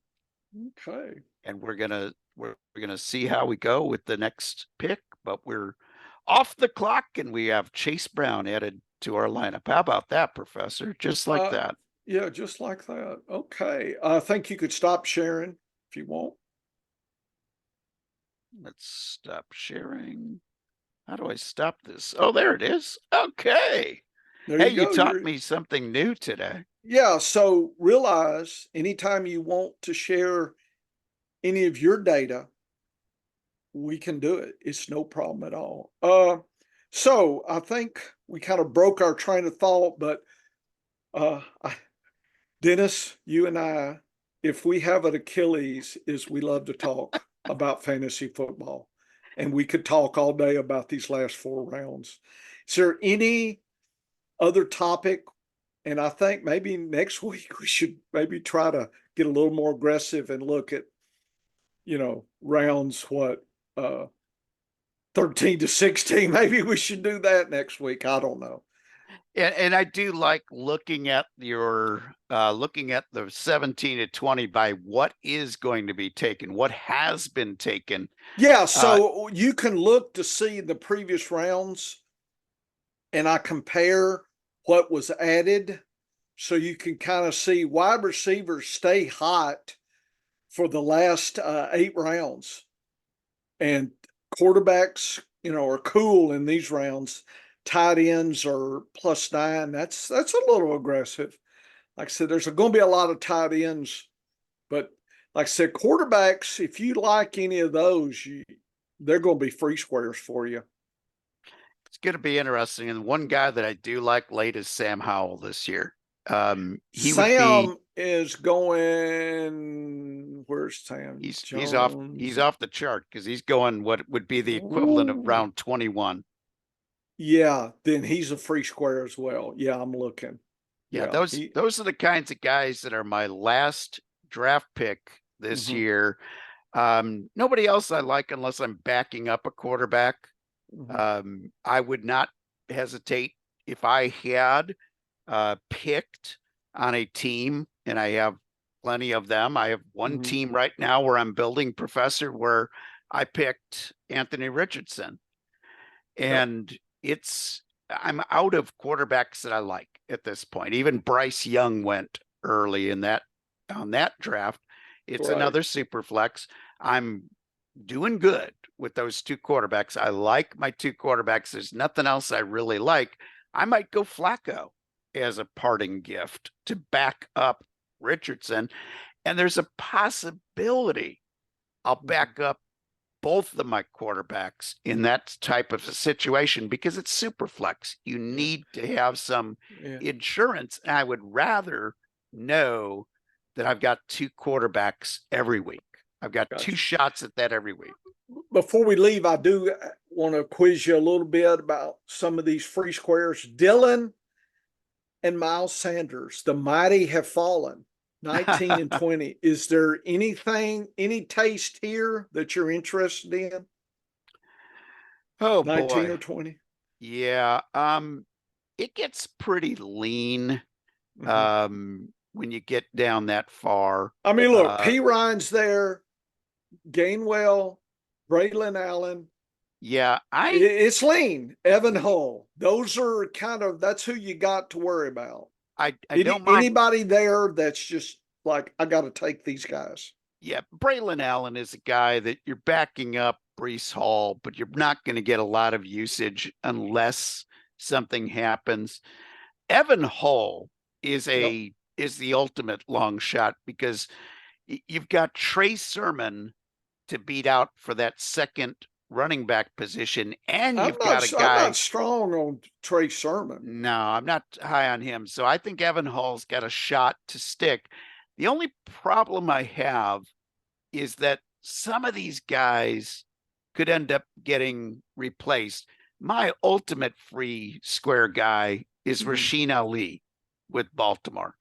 Okay. And we're gonna see how we go with the next pick. But we're off the clock, and we have Chase Brown added to our lineup. How about that, Professor? Just like that. Yeah, just like that. Okay. I think you could stop sharing if you want. Let's stop sharing. How do I stop this? Oh, there it is. Okay. There Hey, you go. you taught me something new today. Yeah. So realize anytime you want to share any of your data, we can do it. It's no problem at all. So I think we kind of broke our train of thought, but Dennis, you and I, if we have an Achilles, is we love to talk about fantasy football, and we could talk all day about these last 4 rounds. Is there any other topic? And I think maybe next week we should maybe try to get a little more aggressive and look at, rounds 13 to 16. Maybe we should do that next week. I don't know. And I do like looking at the 17 to 20 by what is going to be taken, what has been taken. Yeah, so you can look to see the previous rounds, and I compare what was added, so you can kind of see wide receivers stay hot for the last 8 rounds, and quarterbacks, are cool in these rounds. Tight ends are +9. That's a little aggressive. Like I said, there's going to be a lot of tight ends, but like I said, quarterbacks, if you like any of those, they're going to be free squares for you. It's going to be interesting. And one guy that I do like late is Sam Howell this year. Sam is going. Where's Sam? He's off the chart because he's going what would be the equivalent of round 21. Yeah, then he's a free square as well. Yeah, I'm looking. Yeah, those are the kinds of guys that are my last draft pick this year. Nobody else I like unless I'm backing up a quarterback. I would not hesitate if I had picked on a team, and I have plenty of them. I have one team right now where I'm building, Professor, where I picked Anthony Richardson. And I'm out of quarterbacks that I like at this point. Even Bryce Young went early on that draft. It's another super flex. I'm doing good with those 2 quarterbacks. I like my 2 quarterbacks. There's nothing else I really like. I might go Flacco as a parting gift to back up Richardson. And there's a possibility I'll back up both of my quarterbacks in that type of a situation because it's super flex. You need to have some insurance. I would rather know that I've got two quarterbacks every week. I've got two shots at that every week. Before we leave, I do want to quiz you a little bit about some of these free squares. Dylan and Miles Sanders, the mighty have fallen 19 and 20. Is there anything, any taste here that you're interested in? Oh 19 boy. or 20? Yeah. It gets pretty lean when you get down that far. I mean, look, P. Ryan's there, Gainwell, Braylon Allen. Yeah, it's lean. Evan Hull. Those are kind of, that's who you got to worry about. I don't mind anybody there that's just like, I got to take these guys. Yeah, Braylon Allen is a guy that you're backing up Breece Hall, but you're not going to get a lot of usage unless something happens. Evan Hull is the ultimate long shot because you've got Trey Sermon to beat out for that second running back position, and you've got a guy. I'm not strong on Trey Sermon. No, I'm not high on him. So I think Evan Hull's got a shot to stick. The only problem I have is that some of these guys could end up getting replaced. My ultimate free square guy is Rasheen Ali with Baltimore.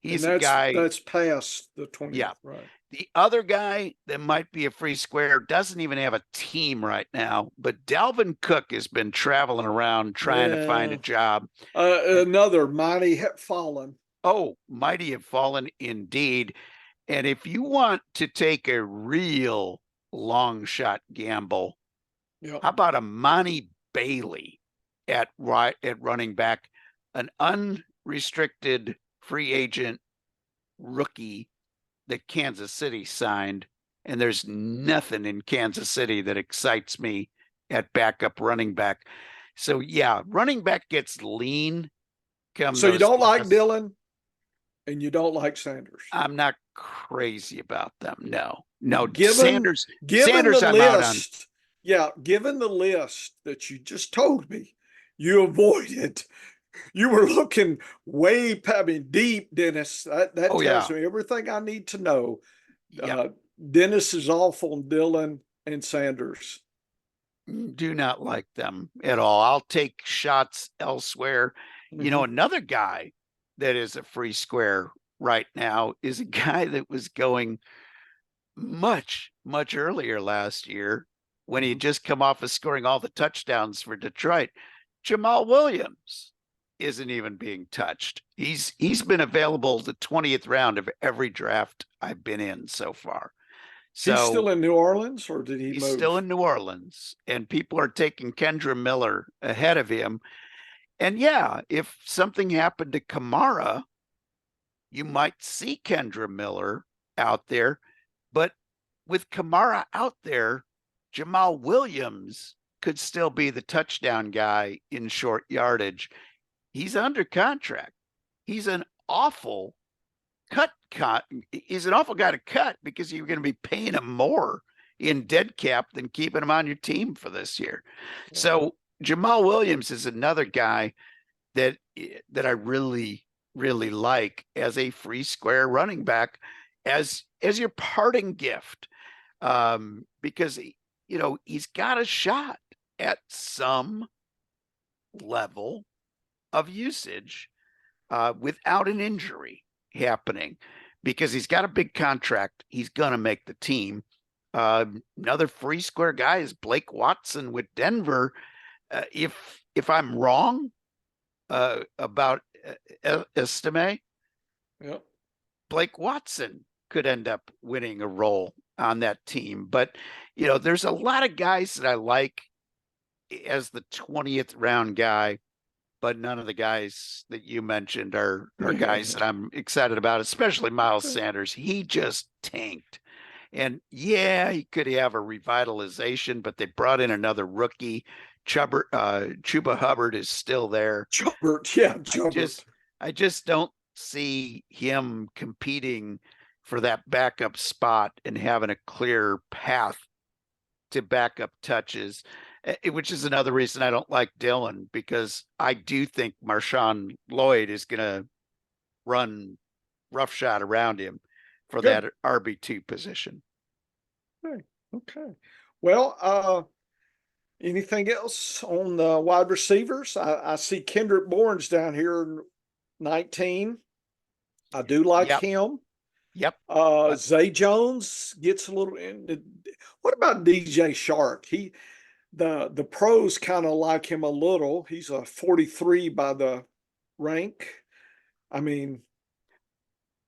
He's a guy that's past the 20th. Yeah. Right. The other guy that might be a free square doesn't even have a team right now, but Dalvin Cook has been traveling around trying to find a job. Another mighty have fallen. Oh, mighty have fallen indeed. And if you want to take a real long shot gamble, how about a Monty Bailey at running back, an unrestricted free agent rookie that Kansas City signed, and there's nothing in Kansas City that excites me at backup running back. So yeah, running back gets lean. So you don't like Dylan and you don't like Sanders? I'm not crazy about them. No. Sanders Sanders, the list. Given the list that you just told me, you avoided. You were looking way, deep, Dennis. That tells me everything I need to know. Dennis is off on Dylan and Sanders. Do not like them at all. I'll take shots elsewhere. You know, another guy that is a free square right now is a guy that was going much, much earlier last year when he had just come off of scoring all the touchdowns for Detroit. Jamal Williams isn't even being touched. He's been available the 20th round of every draft I've been in so far. So he's still in New Orleans, or did he move? He's still in New Orleans, and people are taking Kendra Miller ahead of him. And yeah, if something happened to Kamara, you might see Kendra Miller out there. But with Kamara out there, Jamal Williams could still be the touchdown guy in short yardage. He's under contract. He's an awful He's an awful guy to cut because you're going to be paying him more in dead cap than keeping him on your team for this year. Yeah. So Jamal Williams is another guy that I really, really like as a free square running back, as your parting gift, because he's got a shot at some level of usage without an injury happening, because he's got a big contract. He's going to make the team. Another free square guy is Blake Watson with Denver. If I'm wrong about Estime, Blake Watson could end up winning a role on that team. But, there's a lot of guys that I like as the 20th round guy, but none of the guys that you mentioned are guys that I'm excited about, especially Miles Sanders. He just tanked. And yeah, he could have a revitalization, but they brought in another rookie. Chuba Hubbard is still there. Chubbard. I just don't see him competing for that backup spot and having a clear path to backup touches, which is another reason I don't like Dillon, because I do think Marshawn Lloyd is going to run roughshod around him for Good. that RB2 position. Okay. Okay. Well, anything else on the wide receivers? I see Kendrick Bourne's down here, 19. I do like Yep. him. Yep. Zay Jones gets a little. What about DJ Shark? The pros kind of like him a little. He's a 43 by the rank. I mean,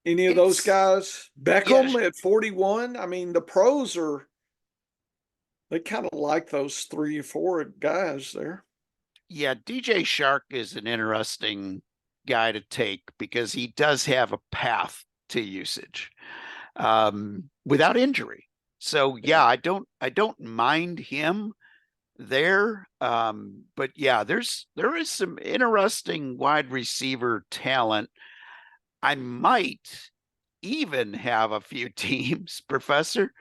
any of those guys? Yeah, Beckham at 41. I mean, the pros are, they kind of like those 3 or 4 guys there. yeah, DJ Shark is an interesting guy to take because he does have a path to usage without injury. So yeah, I don't mind him there. But yeah, there is some interesting wide receiver talent. I might even have a few teams, Professor,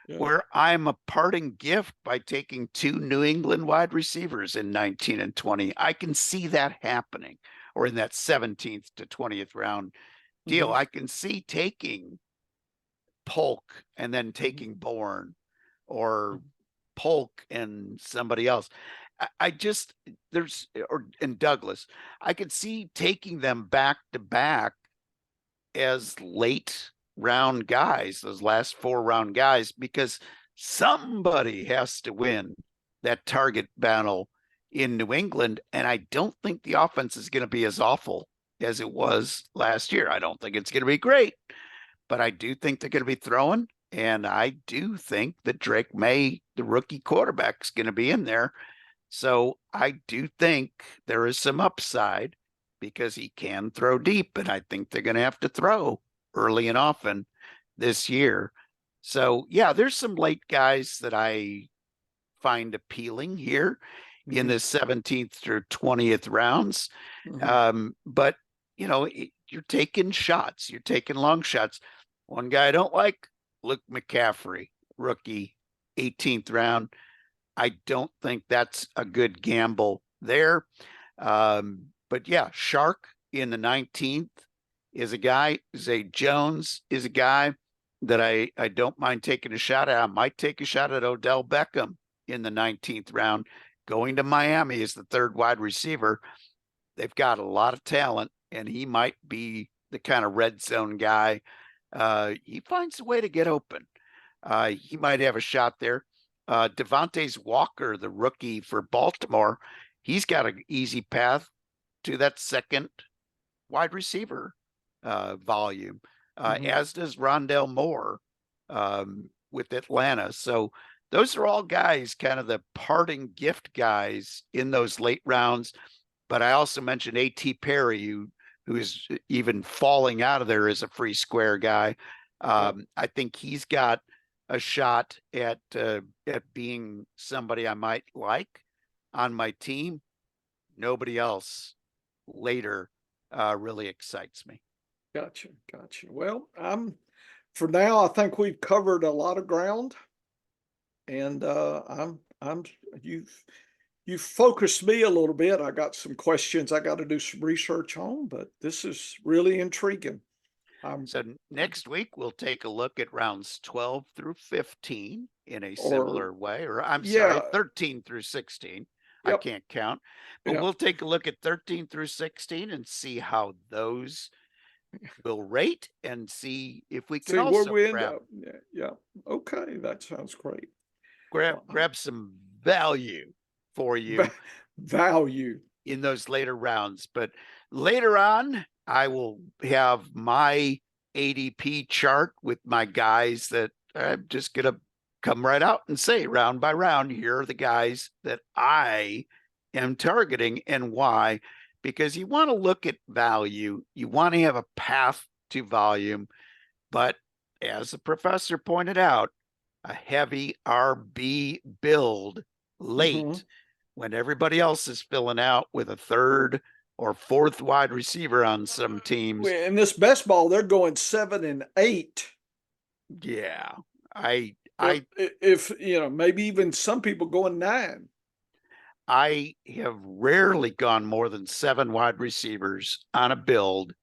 Yeah. where I'm a parting gift by taking 2 New England wide receivers in 19 and 20. I can see that happening, or in that 17th to 20th round deal. Mhm. I can see taking Polk and then Mhm. taking Bourne, or Polk and somebody else. I just there's or and Douglas. I could see taking them back to back as late round guys, those last 4 round guys, because somebody has to win that target battle in New England. And I don't think the offense is going to be as awful as it was last year. I don't think it's going to be great, but I do think they're going to be throwing. And I do think that Drake May, the rookie quarterback, is going to be in there. So I do think there is some upside because he can throw deep, and I think they're going to have to throw early and often this year. So yeah, there's some late guys that I find appealing here in the 17th through 20th rounds. But you know, you're taking shots, you're taking long shots. One guy I don't like, Luke McCaffrey, rookie, 18th round. I don't think that's a good gamble there. But yeah, Shark in the 19th is a guy. Zay Jones is a guy that I don't mind taking a shot at. I might take a shot at Odell Beckham in the 19th round. Going to Miami as the 3rd wide receiver. They've got a lot of talent, and he might be the kind of red zone guy. He finds a way to get open. He might have a shot there. Devontae Walker, the rookie for Baltimore, he's got an easy path to that 2nd wide receiver volume, as does Rondell Moore with Atlanta. So those are all guys, kind of the parting gift guys in those late rounds. But I also mentioned A.T. Perry, who is even falling out of there as a free square guy. I think he's got a shot at being somebody I might like on my team. Nobody else later really excites me. Gotcha. Gotcha. Well, for now, I think we've covered a lot of ground, and you've focused me a little bit. I got some questions I got to do some research on, but this is really intriguing. So next week we'll take a look at rounds 12 through 15 in a Or similar way, or I'm yeah, sorry, 13 through 16. I yep, can't count, but yeah. we'll take a look at 13 through 16 and see how those will rate, and see if we can See where also we end up. Yeah, yeah. Okay, that sounds great. Well, grab some value for you value. in those later rounds. But later on, I will have my ADP chart with my guys that I'm just going to come right out and say round by round, here are the guys that I am targeting and why. Because you want to look at value, you want to have a path to volume. But as the professor pointed out, a heavy RB build late when everybody else is filling out with a 3rd or fourth wide receiver on some teams. In this best ball, they're going 7 and 8. Yeah. If you know, maybe even some people going 9. I have rarely gone more than 7 wide receivers on a build.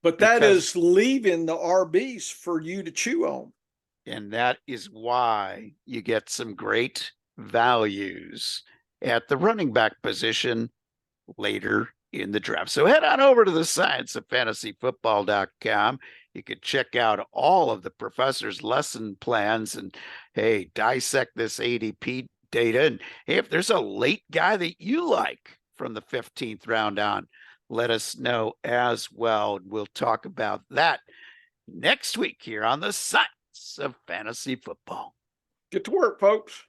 But that is leaving the RBs for you to chew on. And that is why you get some great values at the running back position later in the draft. So head on over to the scienceoffantasyfootball.com. You could check out all of the professor's lesson plans and, hey, dissect this ADP data. And hey, if there's a late guy that you like from the 15th round on, let us know as well. We'll talk about that next week here on the Science of Fantasy Football. Get to work, folks.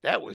That was